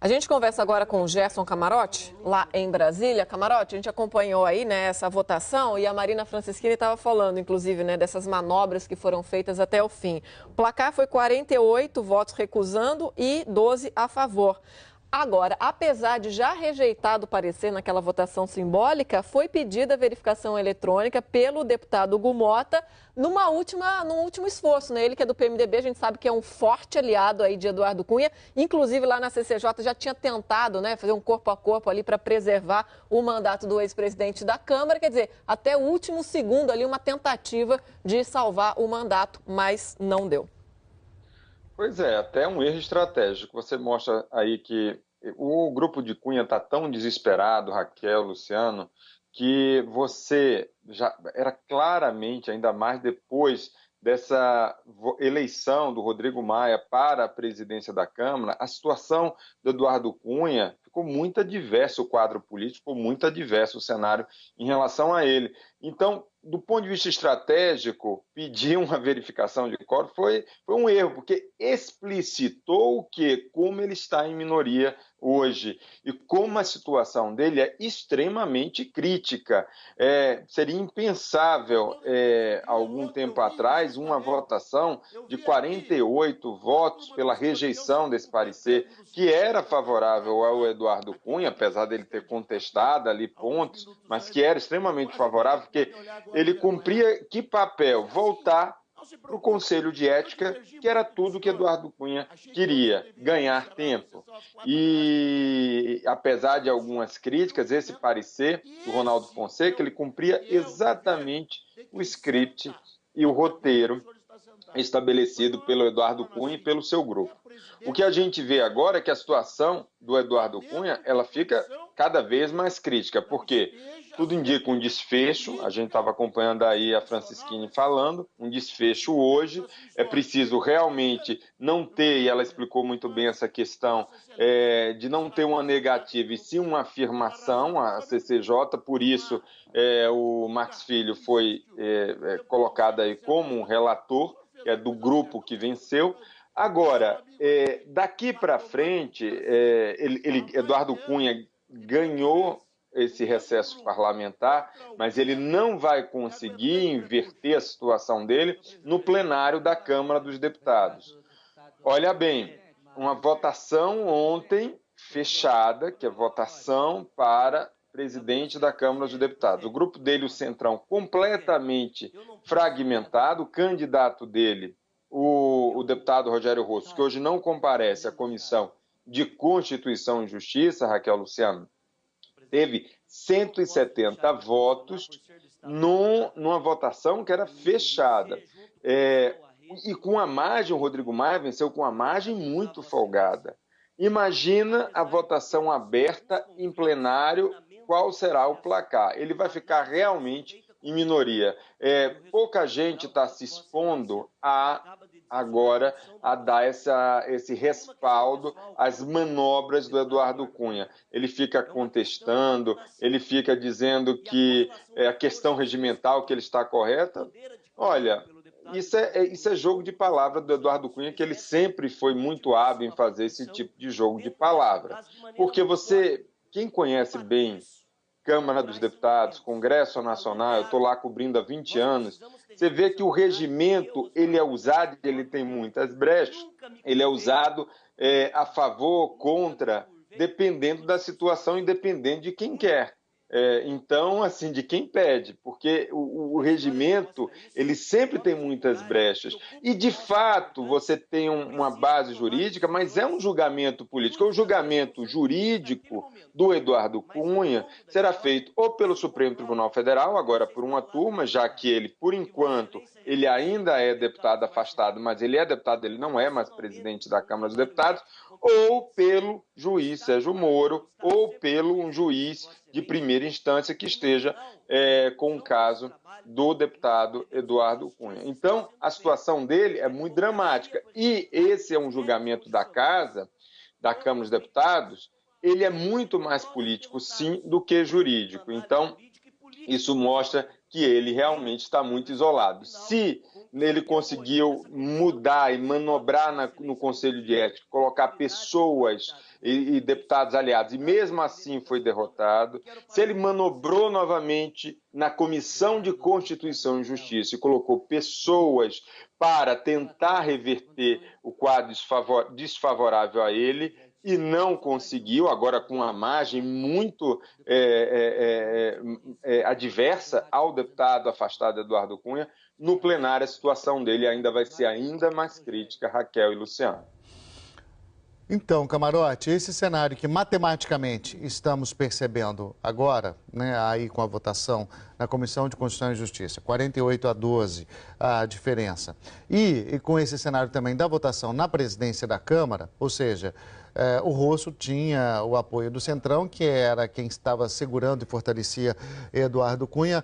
A gente conversa agora com o Gerson Camarote, lá em Brasília. Camarote, a gente acompanhou aí, né, essa votação e a Marina Francischini estava falando, inclusive, né, dessas manobras que foram feitas até o fim. O placar foi 48 votos recusando e 12 a favor. Agora, apesar de já rejeitado o parecer naquela votação simbólica, foi pedida a verificação eletrônica pelo deputado Hugo Mota num último esforço, né? Ele que é do PMDB, a gente sabe que é um forte aliado aí de Eduardo Cunha, inclusive lá na CCJ já tinha tentado, né, fazer um corpo a corpo ali para preservar o mandato do ex-presidente da Câmara, quer dizer, até o último segundo ali uma tentativa de salvar o mandato, mas não deu. Pois é, até um erro estratégico. Você mostra aí que o grupo de Cunha está tão desesperado, Raquel, Luciano, que você já era claramente, ainda mais depois dessa eleição do Rodrigo Maia para a presidência da Câmara, a situação do Eduardo Cunha ficou muito adverso, o quadro político ficou muito adverso, o cenário em relação a ele. Então, do ponto de vista estratégico, pedir uma verificação de quórum foi um erro, porque explicitou que como ele está em minoria hoje e como a situação dele é extremamente crítica. Seria impensável, algum tempo atrás, uma votação de 48 votos pela rejeição desse parecer, que era favorável ao Eduardo Cunha, apesar dele ter contestado ali pontos, mas que era extremamente favorável, porque ele cumpria que papel? Voltar para o Conselho de Ética, que era tudo que Eduardo Cunha queria, ganhar tempo. E, apesar de algumas críticas, esse parecer do Ronaldo Fonseca, ele cumpria exatamente o script e o roteiro estabelecido pelo Eduardo Cunha e pelo seu grupo. O que a gente vê agora é que a situação do Eduardo Cunha, ela fica cada vez mais crítica, porque tudo indica um desfecho, a gente estava acompanhando aí a Francischini falando, um desfecho hoje, é preciso realmente não ter, e ela explicou muito bem essa questão, de não ter uma negativa e sim uma afirmação, a CCJ, por isso o Marcos Filho foi colocado aí como um relator, que é do grupo que venceu. Agora, daqui para frente, Eduardo Cunha ganhou esse recesso parlamentar, mas ele não vai conseguir inverter a situação dele no plenário da Câmara dos Deputados. Olha bem, uma votação ontem fechada, que é votação para presidente da Câmara dos Deputados. O grupo dele, o Centrão, completamente fragmentado, o candidato dele, o deputado Rogério Rosso, que hoje não comparece à Comissão de Constituição e Justiça, Raquel, Luciano, teve 170 votos numa votação que era fechada. E com a margem, o Rodrigo Maia venceu com uma margem muito folgada. Imagina a votação aberta em plenário, qual será o placar? Ele vai ficar realmente em minoria. Pouca gente está se expondo agora a dar esse respaldo às manobras do Eduardo Cunha. Ele fica contestando, ele fica dizendo que a questão regimental que ele está correta. Olha, isso é jogo de palavra do Eduardo Cunha, que ele sempre foi muito hábil em fazer esse tipo de jogo de palavra. Porque quem conhece bem Câmara dos Deputados, Congresso Nacional, eu estou lá cobrindo há 20 anos, você vê que o regimento, ele é usado, ele tem muitas brechas, ele é usado a favor, contra, dependendo da situação e dependendo de quem quer. Então, assim, de quem pede, porque o regimento, ele sempre tem muitas brechas. E, de fato, você tem uma base jurídica, mas é um julgamento político. O julgamento jurídico do Eduardo Cunha será feito ou pelo Supremo Tribunal Federal, agora por uma turma, já que ele, por enquanto, ele ainda é deputado afastado, mas ele é deputado, ele não é mais presidente da Câmara dos Deputados, ou pelo juiz Sérgio Moro, ou pelo um juiz de primeira instância que esteja com o caso do deputado Eduardo Cunha. Então, a situação dele é muito dramática. E esse é um julgamento da Casa, da Câmara dos Deputados, ele é muito mais político, sim, do que jurídico. Então, isso mostra que ele realmente está muito isolado. Se ele conseguiu mudar e manobrar no Conselho de Ética, colocar pessoas e deputados aliados, e mesmo assim foi derrotado, se ele manobrou novamente na Comissão de Constituição e Justiça e colocou pessoas para tentar reverter o quadro desfavorável a ele, e não conseguiu, agora com uma margem muito adversa ao deputado afastado Eduardo Cunha, no plenário a situação dele ainda vai ser ainda mais crítica, Raquel e Luciano. Então, Camarote, esse cenário que matematicamente estamos percebendo agora, né, aí com a votação na Comissão de Constituição e Justiça, 48-12 a diferença, e com esse cenário também da votação na presidência da Câmara, ou seja, o Rosso tinha o apoio do Centrão, que era quem estava segurando e fortalecia Eduardo Cunha,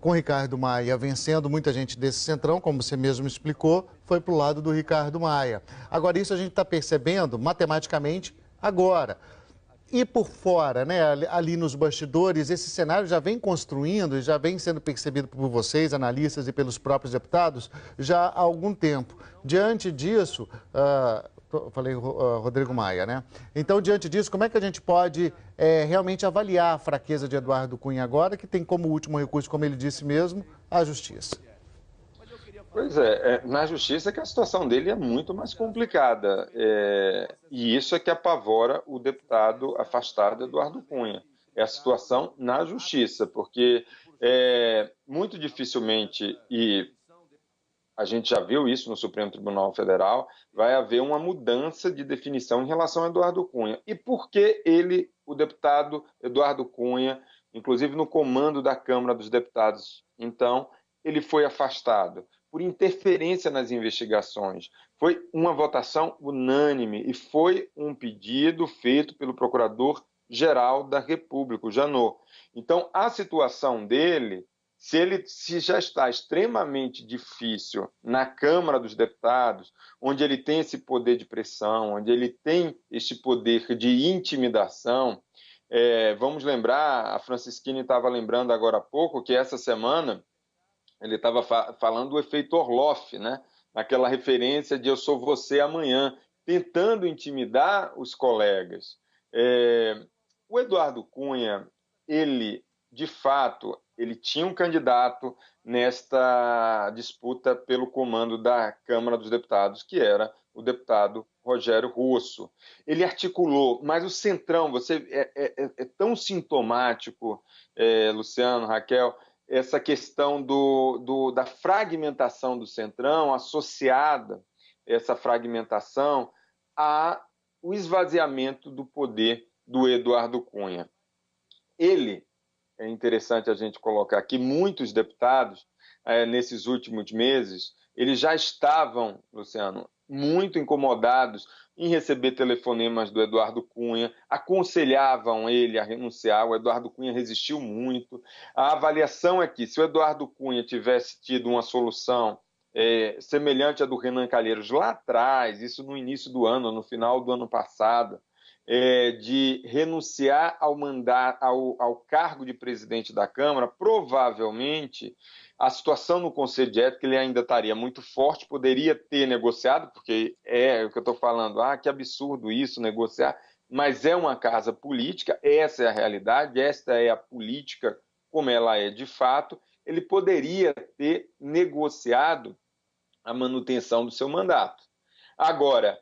com Ricardo Maia vencendo, muita gente desse Centrão, como você mesmo explicou, foi para o lado do Ricardo Maia. Agora, isso a gente está percebendo matematicamente agora. E por fora, né, ali nos bastidores, esse cenário já vem construindo e já vem sendo percebido por vocês, analistas, e pelos próprios deputados, já há algum tempo. Diante disso, falei Rodrigo Maia, né? Então, diante disso, como é que a gente pode realmente avaliar a fraqueza de Eduardo Cunha agora, que tem como último recurso, como ele disse mesmo, a Justiça? Pois é, na Justiça que a situação dele é muito mais complicada, e isso é que apavora o deputado afastado Eduardo Cunha, é a situação na Justiça, porque muito dificilmente, e a gente já viu isso no Supremo Tribunal Federal, vai haver uma mudança de definição em relação a Eduardo Cunha. E por que ele, o deputado Eduardo Cunha, inclusive no comando da Câmara dos Deputados, então, ele foi afastado? Por interferência nas investigações. Foi uma votação unânime e foi um pedido feito pelo Procurador-Geral da República, o Janot. Então, a situação dele, se já está extremamente difícil na Câmara dos Deputados, onde ele tem esse poder de pressão, onde ele tem esse poder de intimidação, vamos lembrar, a Francisquini estava lembrando agora há pouco que essa semana ele estava falando do efeito Orloff, né? Naquela referência de eu sou você amanhã, tentando intimidar os colegas. O Eduardo Cunha, ele, de fato, ele tinha um candidato nesta disputa pelo comando da Câmara dos Deputados, que era o deputado Rogério Rosso. Ele articulou, mas o Centrão, é tão sintomático, Luciano, Raquel, essa questão da fragmentação do Centrão, associada, essa fragmentação, ao esvaziamento do poder do Eduardo Cunha. Ele, é interessante a gente colocar aqui, muitos deputados, nesses últimos meses, eles já estavam, Luciano, muito incomodados em receber telefonemas do Eduardo Cunha, aconselhavam ele a renunciar, o Eduardo Cunha resistiu muito. A avaliação é que, se o Eduardo Cunha tivesse tido uma solução semelhante à do Renan Calheiros lá atrás, isso no início do ano, no final do ano passado, de renunciar ao cargo de presidente da Câmara, provavelmente a situação no Conselho de Ética ele ainda estaria muito forte, poderia ter negociado, porque é o que eu estou falando, que absurdo isso, negociar, mas é uma casa política, essa é a realidade, esta é a política como ela é de fato, ele poderia ter negociado a manutenção do seu mandato. Agora,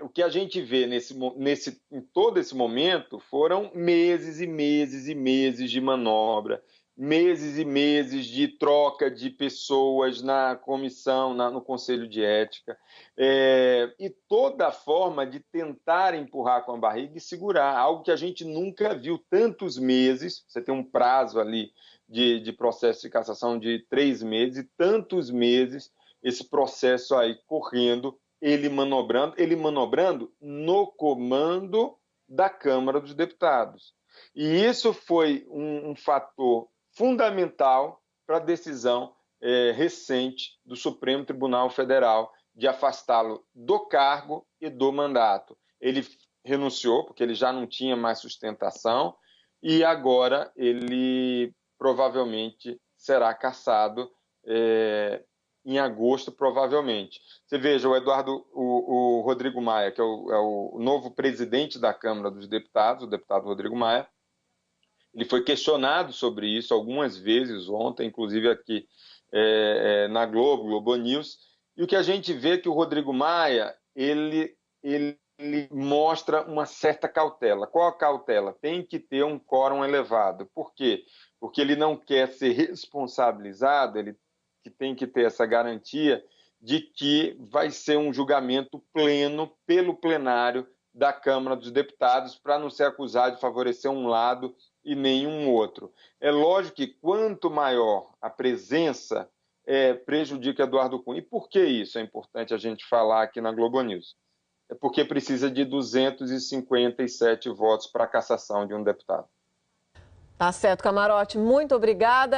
o que a gente vê em todo esse momento foram meses e meses e meses de manobra, meses e meses de troca de pessoas na comissão, no Conselho de Ética, e toda a forma de tentar empurrar com a barriga e segurar, algo que a gente nunca viu tantos meses, você tem um prazo ali de processo de cassação de 3 meses, e tantos meses esse processo aí correndo, ele manobrando no comando da Câmara dos Deputados. E isso foi um fator fundamental para a decisão recente do Supremo Tribunal Federal de afastá-lo do cargo e do mandato. Ele renunciou, porque ele já não tinha mais sustentação, e agora ele provavelmente será cassado em agosto, provavelmente. Você veja, o Rodrigo Maia, que é o novo presidente da Câmara dos Deputados, o deputado Rodrigo Maia, ele foi questionado sobre isso algumas vezes ontem, inclusive aqui na Globo News, e o que a gente vê é que o Rodrigo Maia, ele mostra uma certa cautela. Qual a cautela? Tem que ter um quórum elevado. Por quê? Porque ele não quer ser responsabilizado, ele tem que ter essa garantia de que vai ser um julgamento pleno pelo plenário da Câmara dos Deputados, para não ser acusado de favorecer um lado e nenhum outro. É lógico que quanto maior a presença, prejudica Eduardo Cunha. E por que isso é importante a gente falar aqui na Globo News? É porque precisa de 257 votos para a cassação de um deputado. Tá certo, Camarote. Muito obrigada.